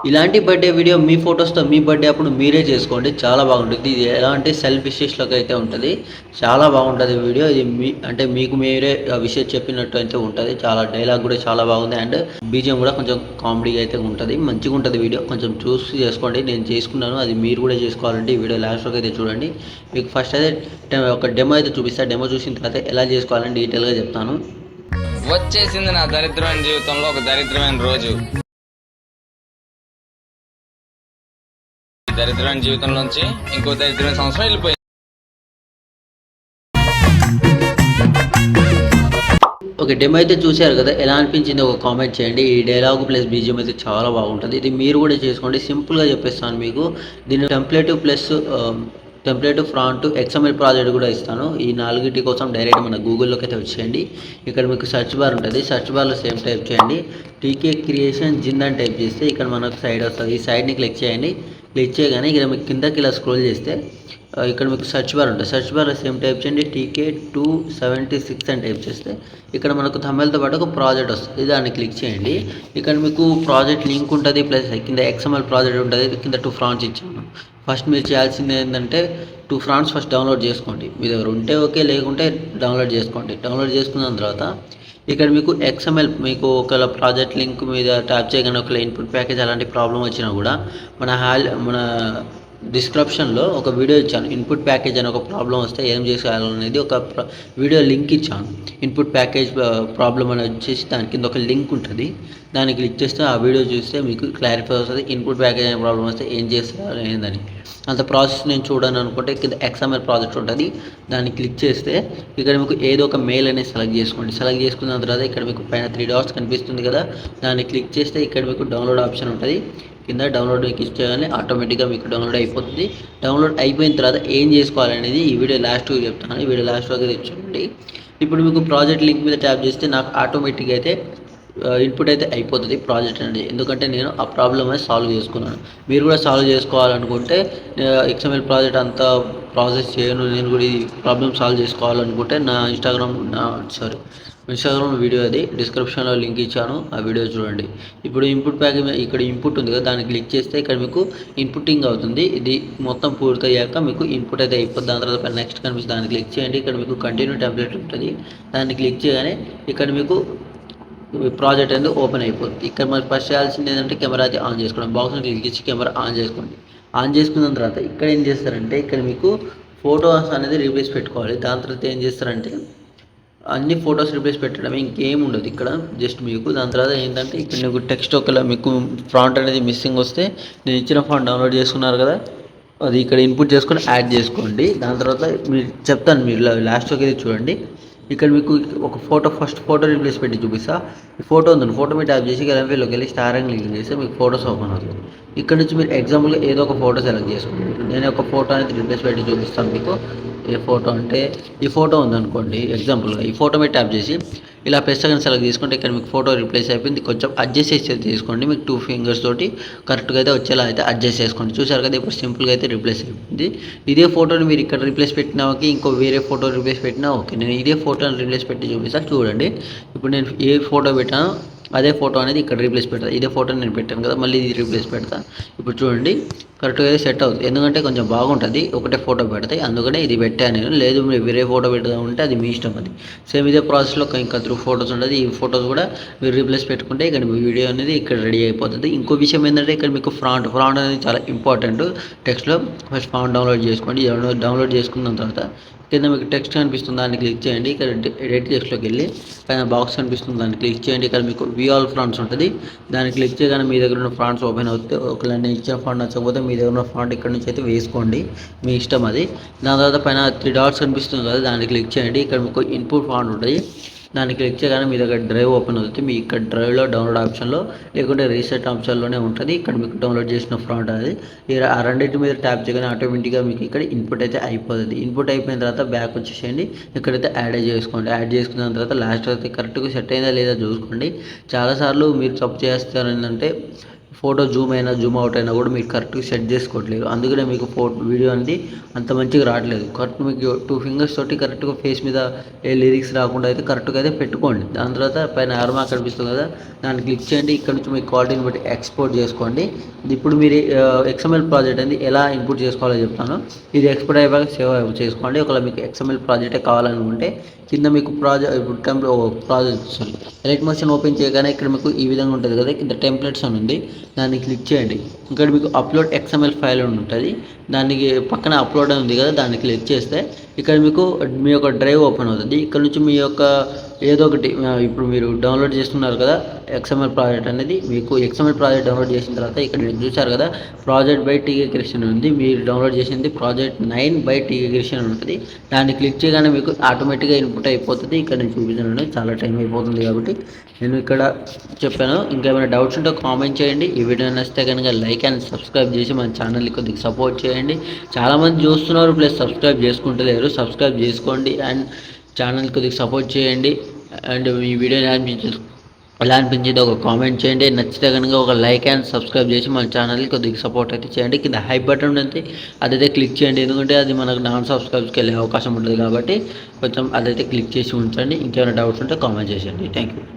ఇలాంటి birthday video మీ ఫోటోస్‌తో మీ birthday అప్పుడు మీరే చేసుకోండి. చాలా బాగుంటుంది. ఇది ఎలాంటి సెల్ఫ్ విషెస్‌లోకి అయితే ఉంటది. చాలా బాగుంటది వీడియో. ఇది అంటే మీకు మీరే విషెస్ చెప్పినట్టు అయితే ఉంటది. చాలా డైలాగ్ కూడా చాలా బాగుంది. అండ్ బీజీఎం కూడా కొంచెం కామెడీగా అయితే ఉంటది. మంచిగుంటది వీడియో. కొంచెం చూసి చేసుకోండి. నేను చేసుకున్నాను. అది మీరు కూడా చేసుకోవాలంటే ఈ వీడియో లాస్ట్ వరకు అయితే చూడండి. మీకు ఫస్ట్ అయితే ఒక డెమో అయితే చూపిస్తా. డెమో చూసిన తర్వాత ఎలా చేసుకోవాలని డీటెయిల్‌గా చెప్తాను. వచ్చేసింది నా దరిద్రమైన జీవితంలో ఒక దరిద్రమైన రోజు. దరిద్రమైన జీవితం నుంచి ఇంకో దరిద్రమైన సంవత్సరం వెళ్ళిపోయింది. ఓకే. డెమో అయితే చూసారు కదా! ఎలా అనిపించిందో ఒక కామెంట్ చేయండి. ఈ డైలాగ్ ప్లస్ బీజీఎం అయితే చాలా బాగుంటది. ఇది మీరు కూడా చేసుకోండి. సింపుల్‌గా చెప్పేస్తాను మీకు. దీని template plus template, front, XML project కూడా ఇస్తాను. ఈ నాలుగిటి కోసం డైరెక్ట్ మన గూగుల్‌లోకి అయితే వచ్చేయండి. ఇక్కడ మీకు సెర్చ్ బార్ ఉంటుంది. సెర్చ్ బార్‌లో సేమ్ టైప్ చేయండి. టీకే క్రియేషన్ జిన్ అని టైప్ చేస్తే ఇక్కడ మనకు సైడ్ వస్తది. ఈ సైడ్‌ని క్లిక్ చేయండి. క్లిక్ చేయగానే ఇక్కడ మీకు కిందకి ఇలా స్క్రోల్ చేస్తే ఇక్కడ మీకు సెర్చ్ బార్ ఉంటుంది. సెర్చ్ బార్లో సేమ్ టైప్ చేయండి. టీకే 276 అని టైప్ చేస్తే ఇక్కడ మనకు థంబ్‌నెయిల్‌తో పాటు ఒక ప్రాజెక్ట్ వస్తుంది. దాన్ని క్లిక్ చేయండి. ఇక్కడ మీకు ప్రాజెక్ట్ లింక్ ఉంటుంది. ప్లస్ కింద ఎక్స్ఎంఎల్ ప్రాజెక్ట్ ఉంటుంది. కింద 2 ఫ్రాంట్స్ ఇచ్చాను. ఫస్ట్ మీరు చేయాల్సింది ఏంటంటే 2 ఫ్రాంట్స్ ఫస్ట్ డౌన్లోడ్ చేసుకోండి. మీ దగ్గర ఉంటే ఓకే, లేకుంటే డౌన్లోడ్ చేసుకోండి. డౌన్లోడ్ చేసుకున్న తర్వాత ఇక్కడ మీకు ఎక్స్ఎంఎల్ మీకు ఒకవేళ ప్రాజెక్ట్ లింక్ మీద ట్యాప్ చేయగానే ఒకవేళ ఇన్పుట్ ప్యాకేజ్ అలాంటి ప్రాబ్లం వచ్చినా కూడా మన డిస్క్రిప్షన్లో ఒక వీడియో ఇచ్చాను. ఇన్పుట్ ప్యాకేజ్ అని ఒక ప్రాబ్లం వస్తే ఏం చేయాలనేది ఒక వీడియో లింక్ ఇచ్చాను. ఇన్పుట్ ప్యాకేజ్ ప్రాబ్లం అని వచ్చేసి దాని కింద ఒక లింక్ ఉంటుంది. దాన్ని క్లిక్ చేస్తే ఆ వీడియో చూస్తే మీకు క్లారిఫై వస్తుంది. ఇన్పుట్ ప్యాకేజ్ అనే ప్రాబ్లం వస్తే ఏం చేస్తారు ఏందని. అంత ప్రాసెస్ నేను చూడను అనుకుంటే కింద ఎక్స్ఎంఎల్ ప్రాజెక్ట్ ఉంటుంది. దాన్ని క్లిక్ చేస్తే ఇక్కడ మీకు ఏదో ఒక మెయిల్ అనేది సెలెక్ట్ చేసుకోండి. సెలెక్ట్ చేసుకున్న తర్వాత ఇక్కడ మీకు పైన 3 డాట్స్ కనిపిస్తుంది కదా, దాన్ని క్లిక్ చేస్తే ఇక్కడ మీకు డౌన్లోడ్ ఆప్షన్ ఉంటుంది. కింద డౌన్లోడ్ క్లిక్ చేయగానే ఆటోమేటిక్గా మీకు డౌన్లోడ్ అయిపోతుంది. డౌన్లోడ్ అయిపోయిన తర్వాత ఏం చేసుకోవాలనేది ఈ వీడియో లాస్ట్గా చెప్తాను. ఈ వీడియో లాస్ట్ వరకు తెచ్చుకోండి. ఇప్పుడు మీకు ప్రాజెక్ట్ లింక్ మీద ట్యాప్ చేస్తే నాకు ఆటోమేటిక్గా అయితే ఇన్పుట్ అయితే అయిపోతుంది ప్రాజెక్ట్ అనేది. ఎందుకంటే నేను ఆ ప్రాబ్లమ్ అనేది సాల్వ్ చేసుకున్నాను. మీరు కూడా సాల్వ్ చేసుకోవాలనుకుంటే ఎక్స్ఎంఎల్ ప్రాజెక్ట్ అంతా ప్రాసెస్ చేయను, నేను కూడా ఈ ప్రాబ్లమ్ సాల్వ్ చేసుకోవాలనుకుంటే నా ఇన్స్టాగ్రామ్ వీడియో అది డిస్క్రిప్షన్లో లింక్ ఇచ్చాను. ఆ వీడియో చూడండి. ఇప్పుడు ఇన్పుట్ ప్యాకేజ్ ఇక్కడ ఇన్పుట్ ఉంది కదా, దాన్ని క్లిక్ చేస్తే ఇక్కడ మీకు ఇన్పుటింగ్ అవుతుంది. ఇది మొత్తం పూర్తయ్యాక మీకు ఇన్పుట్ అయితే అయిపోతుంది. దాని తర్వాత నెక్స్ట్ కనిపిస్తుంది, దాన్ని క్లిక్ చేయండి. ఇక్కడ మీకు కంటిన్యూ టెంప్లెట్ ఉంటుంది. దాన్ని క్లిక్ చేయగానే ఇక్కడ మీకు ప్రాజెక్ట్ అనేది ఓపెన్ అయిపోతుంది. ఇక్కడ మరి ఫస్ట్ చేయాల్సింది ఏంటంటే కెమెరా అయితే ఆన్ చేసుకోండి. బాక్స్ని క్లిక్ చేసి కెమెరా ఆన్ చేసుకోండి. ఆన్ చేసుకున్న తర్వాత ఇక్కడ ఏం చేస్తారంటే ఇక్కడ మీకు ఫొటోస్ అనేది రీప్లేస్ పెట్టుకోవాలి. దాని తర్వాత ఏం చేస్తారంటే అన్ని ఫొటోస్ రీప్లేస్ పెట్టడం ఇంకేం ఉండదు ఇక్కడ. జస్ట్ మీకు దాని తర్వాత ఏంటంటే ఇక్కడ మీకు టెక్స్ట్ ఒకవేళ మీకు ఫాంట్ అనేది మిస్సింగ్ వస్తే నేను ఇచ్చిన ఫాంట్ డౌన్లోడ్ చేసుకున్నారు కదా, అది ఇక్కడ ఇన్పుట్ చేసుకొని యాడ్ చేసుకోండి. దాని తర్వాత మీరు చెప్తాను, మీరు లాస్ట్ వరకు చూడండి. ఇక్కడ మీకు ఒక ఫస్ట్ ఫోటో రీప్లేస్ పెట్టి చూపిస్తా. ఈ ఫోటో ఉందండి, ఫోటో మీద ట్యాప్ చేసి ఎలంపీలోకి వెళ్ళి స్టార్ అని క్లిక్ చేస్తే మీకు ఫోటోస్ ఓపెన్ అవుతుంది. ఇక్కడ నుంచి మీరు ఎగ్జాంపుల్గా ఏదో ఒక ఫోటో సెలెక్ట్ చేసుకోండి. నేను ఒక ఫోటో అనేది రీప్లేస్ పెట్టి చూపిస్తాను మీకు. ఏ ఫోటో అంటే ఈ ఫోటో ఉందనుకోండి ఎగ్జాంపుల్గా, ఈ ఫోటో మీద ట్యాప్ చేసి ఇలా ప్లస్ సెకండ్ సెలెక్ట్ చేసుకుంటే ఇక్కడ మీకు ఫోటో రీప్లేస్ అయిపోయింది. కొంచెం అడ్జస్ట్ చేసి తీసుకోండి. మీకు 2 ఫింగర్స్ తోటి కరెక్ట్గా అయితే వచ్చేలా అయితే అడ్జస్ట్ చేసుకోండి. చూసారు కదా, ఇప్పుడు సింపుల్గా అయితే రీప్లేస్ అయిపోయింది. ఇదే ఫోటోని మీరు ఇక్కడ రీప్లేస్ పెట్టినా ఓకే, ఇంకో వేరే ఫోటో రీప్లేస్ పెట్టినా ఓకే. నేను ఇదే ఫోటోని రీప్లేస్ పెట్టి చూపిస్తాను చూడండి. ఇప్పుడు నేను ఏ ఫోటో పెట్టానో అదే ఫోటో అనేది ఇక్కడ రీప్లేస్ పెడతా. ఇదే ఫోటో నేను పెట్టాను కదా, మళ్ళీ ఇది రీప్లేస్ పెడతా. ఇప్పుడు చూడండి కరెక్ట్గా అయితే సెట్ అవుతుంది. ఎందుకంటే కొంచెం బాగుంటుంది ఒకటే ఫోటో పెడితే, అందుకనే ఇది పెట్టాను నేను. లేదు మీరు వేరే ఫోటో పెడదాం ఉంటే అది మీ ఇష్టం. అది సేమ్ ఇదే ప్రాసెస్లో ఇంకా 3 ఫోటోస్ ఉంటుంది. ఈ ఫోటోస్ కూడా మీరు రీప్లేస్ పెట్టుకుంటే ఇక్కడ మీ వీడియో అనేది ఇక్కడ రెడీ అయిపోతుంది. ఇంకో విషయం ఏంటంటే ఇక్కడ మీకు ఫ్రాంట్ అనేది చాలా ఇంపార్టెంట్. టెక్స్ట్లో ఫస్ట్ ఫాంట్ డౌన్లోడ్ చేసుకోండి. డౌన్లోడ్ చేసుకున్న తర్వాత కింద మీకు టెక్స్ట్ కనిపిస్తుంది, దాన్ని క్లిక్ చేయండి. ఇక్కడ ఎడిట్ టెక్స్ట్లోకి వెళ్ళి పైన బాక్స్ కనిపిస్తుంది, దాన్ని క్లిక్ చేయండి. ఇక్కడ మీకు వ్యూ ఆల్ ఫ్రాంట్స్ ఉంటుంది. దాన్ని క్లిక్ చేయగానే మీ దగ్గర ఉన్న ఫ్రాంట్స్ ఓపెన్ అవుతాయి. ఒకవేళ నేను ఇచ్చిన ఫాంట్ నచ్చకపోతే మీ దగ్గర ఉన్న ఫాంట్ ఇక్కడ నుంచి అయితే వేసుకోండి, మీ ఇష్టం అది. దాని తర్వాత పైన 3 డాట్స్ కనిపిస్తుంది కదా, దాన్ని క్లిక్ చేయండి. ఇక్కడ మీకు ఇన్పుట్ ఫాంట్ ఉంటుంది. దాన్ని క్లిక్ చేయగానే మీ దగ్గర డ్రైవ్ ఓపెన్ అవుతుంది. మీ ఇక్కడ డ్రైవ్లో డౌన్లోడ్ ఆప్షన్లో లేకుంటే రీసెట్ ఆప్షన్లోనే ఉంటుంది. ఇక్కడ మీకు డౌన్లోడ్ చేసిన ఫ్రాంట్ అది ఆ రెండింటి మీద ట్యాప్ చేయగానే ఆటోమేటిక్గా మీకు ఇక్కడ ఇన్పుట్ అయితే అయిపోతుంది. ఇన్పుట్ అయిపోయిన తర్వాత బ్యాక్ వచ్చేసేయండి. ఇక్కడైతే యాడ్ చేసుకోండి. యాడ్ చేసుకున్న తర్వాత లాస్ట్ అయితే కరెక్ట్గా సెట్ అయిందా లేదా చూసుకోండి. చాలాసార్లు మీరు తప్పు చేస్తారు ఏంటంటే ఫోటో జూమ్ అయినా జూమ్ అవుట్ అయినా కూడా మీరు కరెక్ట్గా సెట్ చేసుకోవట్లేదు. అందుకనే మీకు వీడియో అనేది అంత మంచిగా రావట్లేదు. కరెక్ట్ మీకు 2 ఫింగర్స్ తోటి కరెక్ట్గా ఫేస్ మీద ఏ లిరిక్స్ రాకుండా అయితే కరెక్ట్గా అయితే పెట్టుకోండి. దాని తర్వాత పైన యారో మార్క్ కనిపిస్తుంది కదా, దాన్ని క్లిక్ చేయండి. ఇక్కడ నుంచి మీ క్వాలిటీని బట్టి ఎక్స్పోర్ట్ చేసుకోండి. ఇప్పుడు మీరు XML ప్రాజెక్ట్ అనేది ఎలా ఇంపోర్ట్ చేసుకోవాలో చెప్తాను. ఇది ఎక్స్పోర్ట్ అయ్యాక సేవ్ చేసుకోండి. ఒకవేళ మీకు XML ప్రాజెక్టే కావాలనుకుంటే కింద మీకు ఎలైట్ మోషన్ ఓపెన్ చేయగానే ఇక్కడ మీకు ఈ విధంగా ఉంటుంది కదా, కింద టెంప్లెట్స్ అని ఉంది, దాన్ని క్లిక్ చేయండి. ఇక్కడ మీకు అప్లోడ్ XML ఫైల్ అని ఉంటుంది, దానికి పక్కన అప్లోడ్ అని ఉంది కదా, దాన్ని క్లిక్ చేస్తే ఇక్కడ మీకు మీ యొక్క డ్రైవ్ ఓపెన్ అవుతుంది. ఇక్కడ నుంచి మీ యొక్క ఏదో ఒకటి ఇప్పుడు మీరు డౌన్లోడ్ చేస్తున్నారు కదా XML ప్రాజెక్ట్ అనేది, మీకు XML ప్రాజెక్ట్ డౌన్లోడ్ చేసిన తర్వాత ఇక్కడ మీరు చూసారు కదా ప్రాజెక్ట్ బై టీకే క్రిస్టియన్ ఉంది. మీరు డౌన్లోడ్ చేసింది ప్రాజెక్ట్ 9 బై టీకే క్రిస్టియన్ ఉంటుంది. దాన్ని క్లిక్ చేయగానే మీకు ఆటోమేటిక్గా ఇన్పుట్ అయిపోతుంది. ఇక్కడ నేను చూపించాను, చాలా టైం అయిపోతుంది కాబట్టి నేను ఇక్కడ చెప్పాను. ఇంకేమైనా డౌట్స్ ఉంటే కామెంట్ చేయండి. ఈ వీడియో నచ్చితే కనుక లైక్ అండ్ సబ్స్క్రైబ్ చేసి మన ఛానల్ని కొద్దిగా సపోర్ట్ చేయండి. చాలామంది చూస్తున్నారు ప్లస్ సబ్స్క్రైబ్ చేసుకుంటలేరు. సబ్స్క్రైబ్ చేసుకోండి అండ్ ఛానల్ కొద్దిగా సపోర్ట్ చేయండి. అండ్ ఈ వీడియో ఎలా అనిపించిందో ఒక కామెంట్ చేయండి. నచ్చితే కనుక ఒక లైక్ అండ్ సబ్స్క్రైబ్ చేసి మన ఛానల్కి కొద్దిగా సపోర్ట్ అయితే చేయండి. కింద హై బటన్ ఉంది, అదైతే క్లిక్ చేయండి. ఎందుకంటే అది మనకు నాన్ సబ్స్క్రైబ్స్కి వెళ్ళే అవకాశం ఉంటుంది కాబట్టి కొంచెం అదైతే క్లిక్ చేసి ఉంచండి. ఇంకేమైనా డౌట్స్ ఉంటే కామెంట్ చేసేయండి. Thank you.